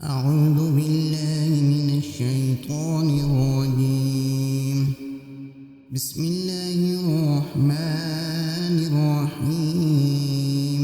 أعوذ بالله من الشيطان الرجيم. بسم الله الرحمن الرحيم.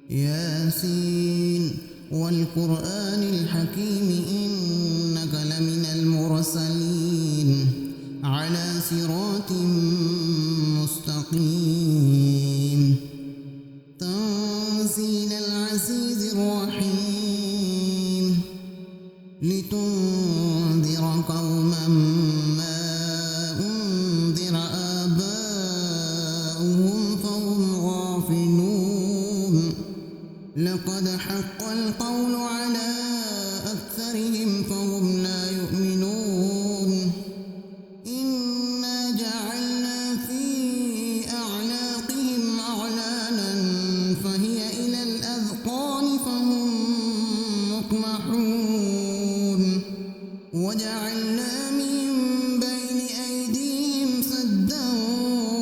ياسين والقرآن الحكيم إنك لمن المرسلين على صراط مستقيم. تنزيل العزيز الرحيم لتنذر قوما ما أنذر آباؤهم فهم غافلون. لقد حق القول على أكثرهم فهم لا يؤمنون. إنا جعلنا في أعناقهم أغلالا فهي إلى الأذقان فهم مقمحون. وجعلنا من بين أيديهم سدا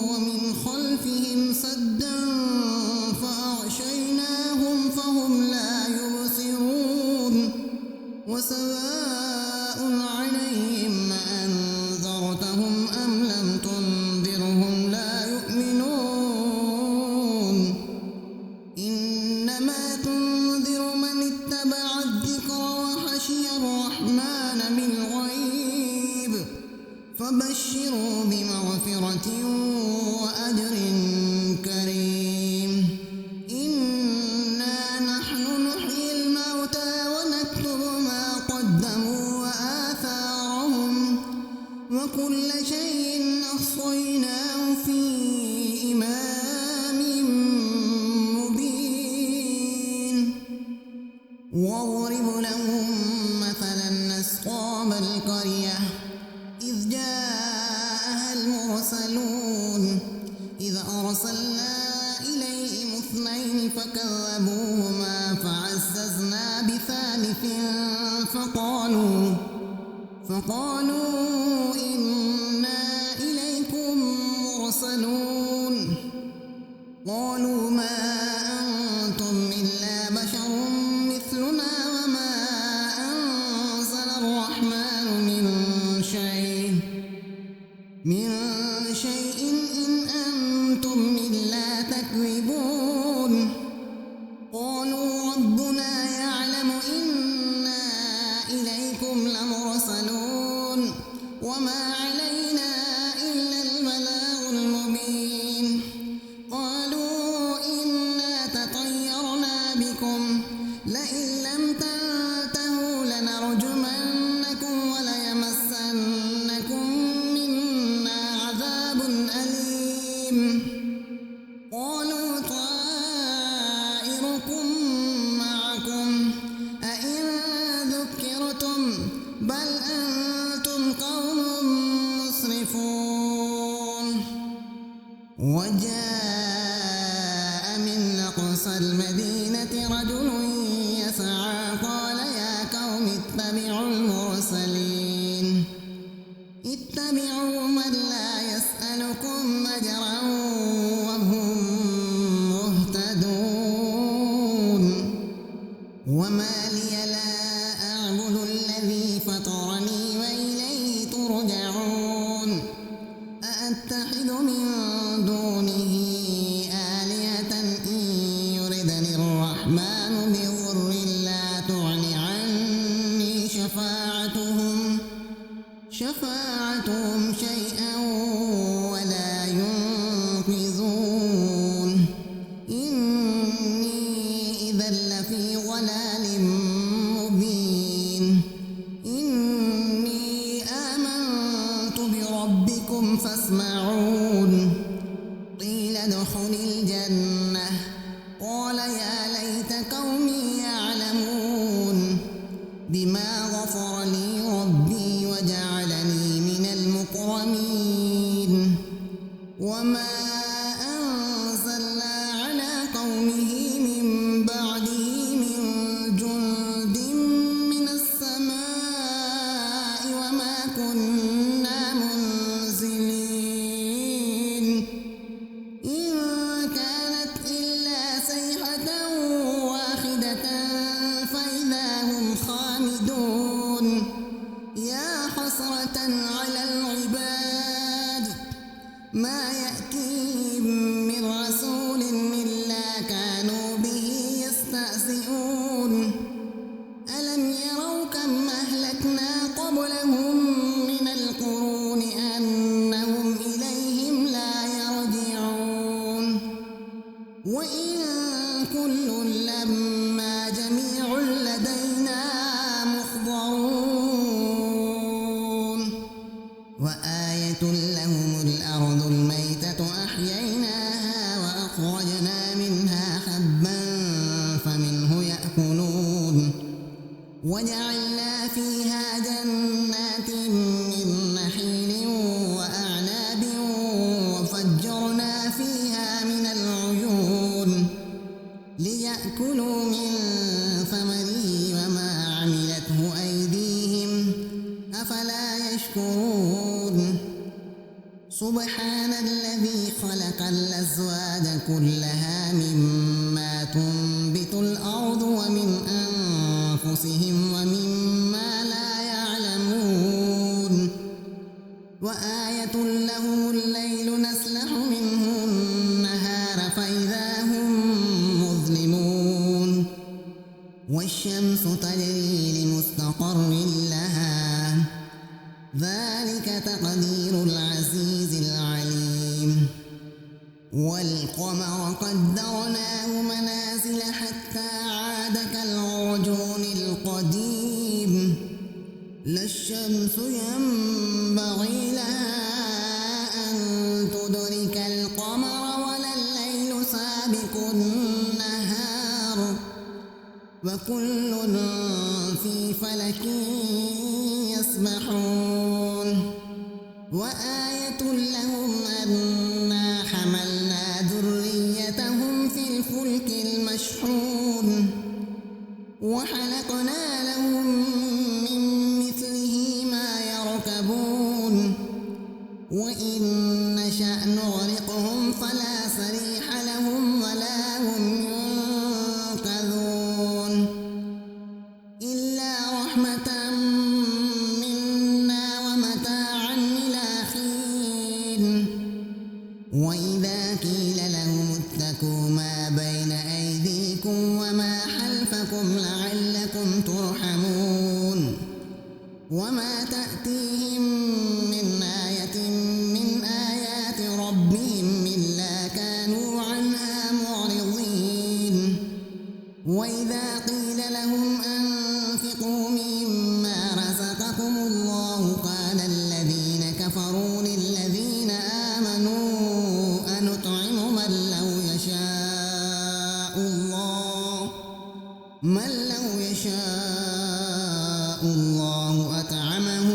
ومن خلفهم سدا فأغشيناهم فهم لا يبصرون. وسواء عليهم أنذرتهم أم لم تنذرهم لا يؤمنون. إنما تنذر من اتبع الذكر وخشي الرحمن بالغيب فبشروا بمغفرة وأجر كريم. إنا نحن نحيي الموتى ونكتب ما قدموا وآثارهم وكل شيء أحصيناه في إمام مبين. واضرب لهم مثلا أصحاب القرية إذ جاءها المرسلون إذ أرسلنا إليهم اثنين فكذبوهما فعززنا بثالث فقالوا إنا إليكم مرسلون. قالوا ما أنتم إلا بشر مثلنا وما أنزل الرحمن من شيء إن أنتم إلا تكذبون. قالوا ربنا يعلم إنا إليكم لمرسلون وما علينا إلا البلاغ المبين. قالوا إنا تطيرنا بكم لئن لم تنتهوا لنرجمنكم وليمسنكم منا عذاب أليم. قالوا طائركم معكم أئن ذكرتم بل أنتم قوم مسرفون. وجاء من أقصى المدينة رجل يسعى قال يا قوم اتبعوا المرسلين اتبعوا من لا يسألكم أجرا وهم مهتدون. وما لي لا أعبد الذي فطرني وإليه ترجعون. أأتخذ من دونه آلهة إن يردني الرحمن بضر لا تغن عني شفاعتهم شيئا ولا ينقذون. إني إذا لفي ضلال مبين. إني آمنت بربكم فاسمعون. قيل ادخل الجنة قال يا ليت قومي يعلمون بما غفر لي ربي وجعلني من المكرمين. وما أنزلنا على قومه من بعده من جند من السماء وما كنا منزلين. خامدون يا حسرة على العباد ما يأتيهم من رسول إلا كانوا به يستهزئون ألم يروا كم أهلكنا قبلهم من القرون أنهم إليهم لا يرجعون وإن كل لما جميع لدينا محضرون وآية لهم الأرض الميتة أحييناها وأخرجنا منها حبا فمنه يأكلون وجعلنا فيها جنات من نخيل وأعناب وفجرنا فيها من العيون ليأكلوا من ثمره وما عملته أيديهم أفلا يشكرون سبحان الذي خلق الأزواج كلها مما تنبت الأرض ومن أنفسهم ومما لا يعلمون وآية لهم الليل نسلخ منه النهار فإذا هم مظلمون والشمس تجري لمستقر لها ذلك تقدير العزيز العليم والقمر قدرناه منازل حتى عاد كالعرجون القديم لا الشمس ينبغي لها أن تدرك القمر ولا الليل سابق النهار وكل في فلك يسبحون وآية لهم أنا حملنا ذريتهم في الفلك المشحون وخلقنا لهم من مثله ما يركبون وإن نشأ نغرقهم فلا صريخ لهم ولا هم ينقذون إلا رحمة منا ومتاعا إلى حين وإذا قيل لهم اتقوا ما بين أيديكم وما خلفكم لعلكم ترحمون وما تأتيهم من آية من آيات ربهم إلا كانوا عنها معرضين وإذا قيل لهم أنفقوا مما رزقكم الله قال الذين كفروا للذين آمنوا أنطعم من لو يشاء الله أطعمه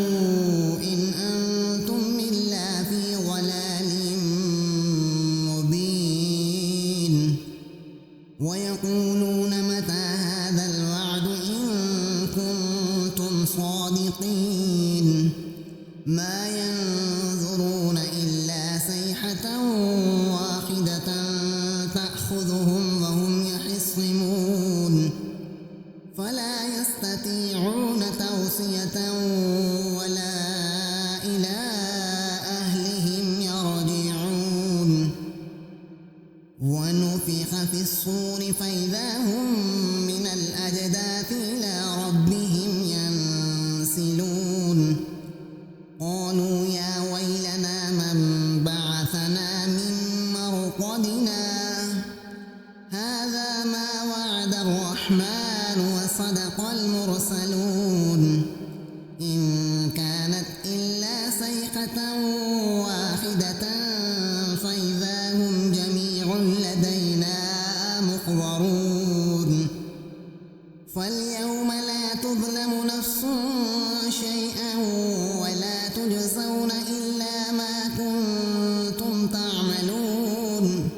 إن أنتم إلا في ضلال مبين ويقولون متى هذا الوعد إن كنتم صادقين ما ينظرون إلا صيحة واحدة تأخذهم وهم يخصمون فلا يستطيعون توصية ولا إلى أهلهم يرجعون ونفخ في الصور فإذا هم من الأجداث إلى ربهم ينسلون قالوا يا ويلنا من بعثنا من مرقدنا هذا ما وعد الرحمن وصدق المرسلون إن كانت إلا صيحة واحدة فإذا هم جميع لدينا محضرون فاليوم لا تظلم نفس شيئا ولا تجزون إلا ما كنتم تعملون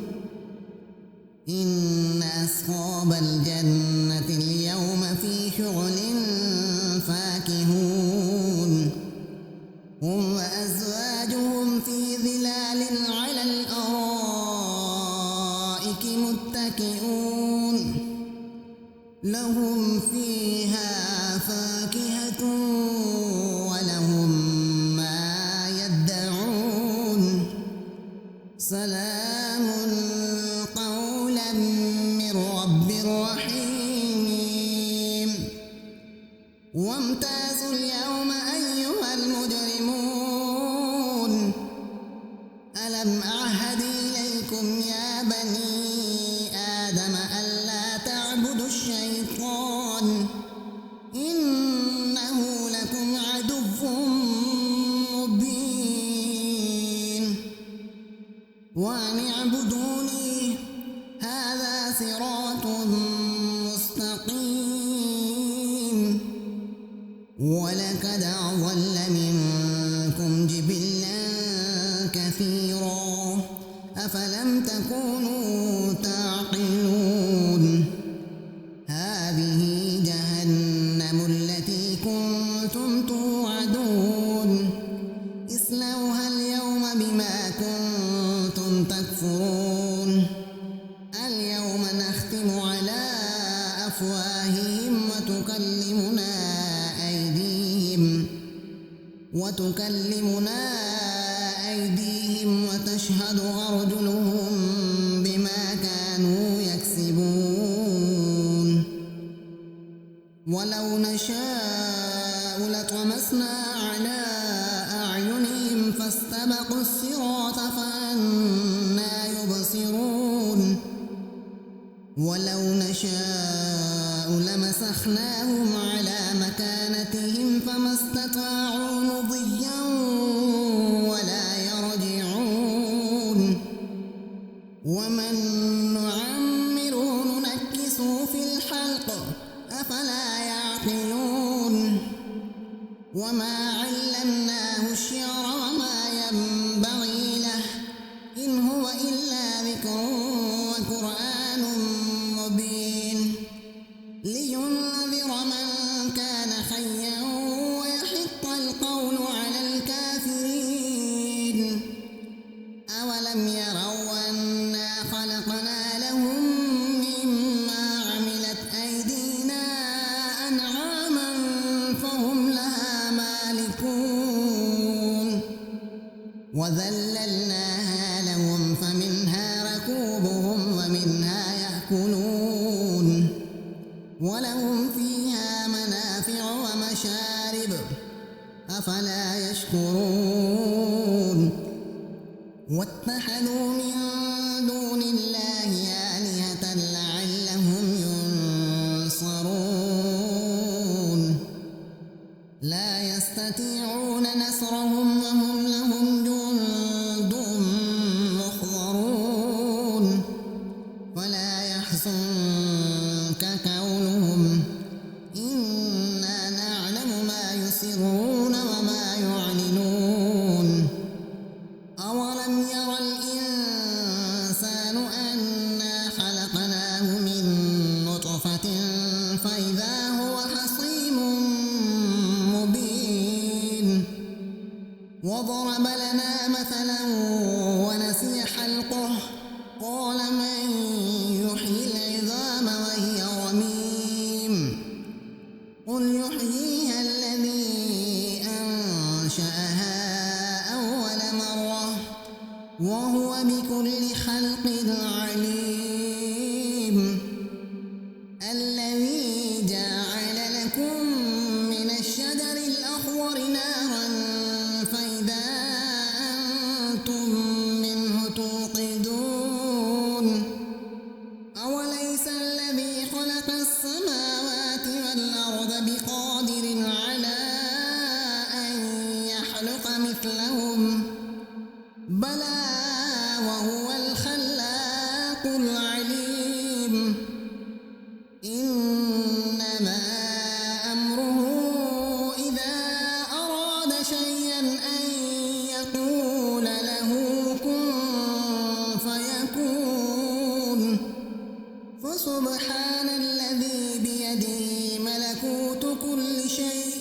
إن أصحاب الجنة اليوم في شغل فاكهون هم وأزواجهم في ظلال على الأرائك متكئون لهم فيها ميت ولهم ما يدعون سلام قولا من رب رحيم وامتازوا اليوم أيها المجرمون ألم أعهد إليكم يا بني آدم ألا تعبدوا الشيطان إنه لكم عدو مبين وأن اعبدوني هذا صراط مستقيم ولقد أضل منكم جبلا كثيرا أفلم تكونوا تعقلون هذه جهنم التي كنتم توعدون اصلوها اليوم بما كنتم تكفرون اليوم نختم على أفواههم وتكلمنا أيديهم وتشهد أرجلهم بما كانوا يكسبون ولو نشاء لطمسنا على أعينهم فاستبقوا الصراط فأنى يبصرون ولو نشاء لمسخناهم على مكانتهم فما استطاعوا مضيا ولا يرجعون ومن نعمره ننكسه في الخلق أفلا يعقلون وما علمناه الشعر وما ينبغي له إن هو إلا ذكر وقرآن مبين لينذر من كان حيا ويحق القول على الكافرين أولم يروا أنا خلقنا لهم مما عملت أيدينا أنعاما فهم لها مالكون وذللناها لهم فمنها ركوبهم ومنها يأكلون ولهم فيها منافع ومشارب أفلا يشكرون واتخذوا من دون الله آلهة لعلهم ينصرون لا يستطيعون نصرهم وهم لهم جند محضرون ولا يحزنك قولهم إنا نعلم ما يسرون وما يعلنون أولم ير الإنسان أنا خلقناه من نطفة فإذا هو خصيم مبين وضرب لنا مثلا ونسي خلقه قال من يحيي العظام وهي رميم قل يحييها الذي أنشأها أول مرة وهو بكل خلق عليم الذي جعل لكم من الشجر الأخضر نارا فإذا أنتم منه توقدون أوليس الذي خلق السماوات والأرض بقادر على أن يخلق مثلهم بلى وهو الخلاق العليم إنما أمره إذا أراد شيئا أن يقول له كن فيكون فسبحان الذي بيده ملكوت كل شيء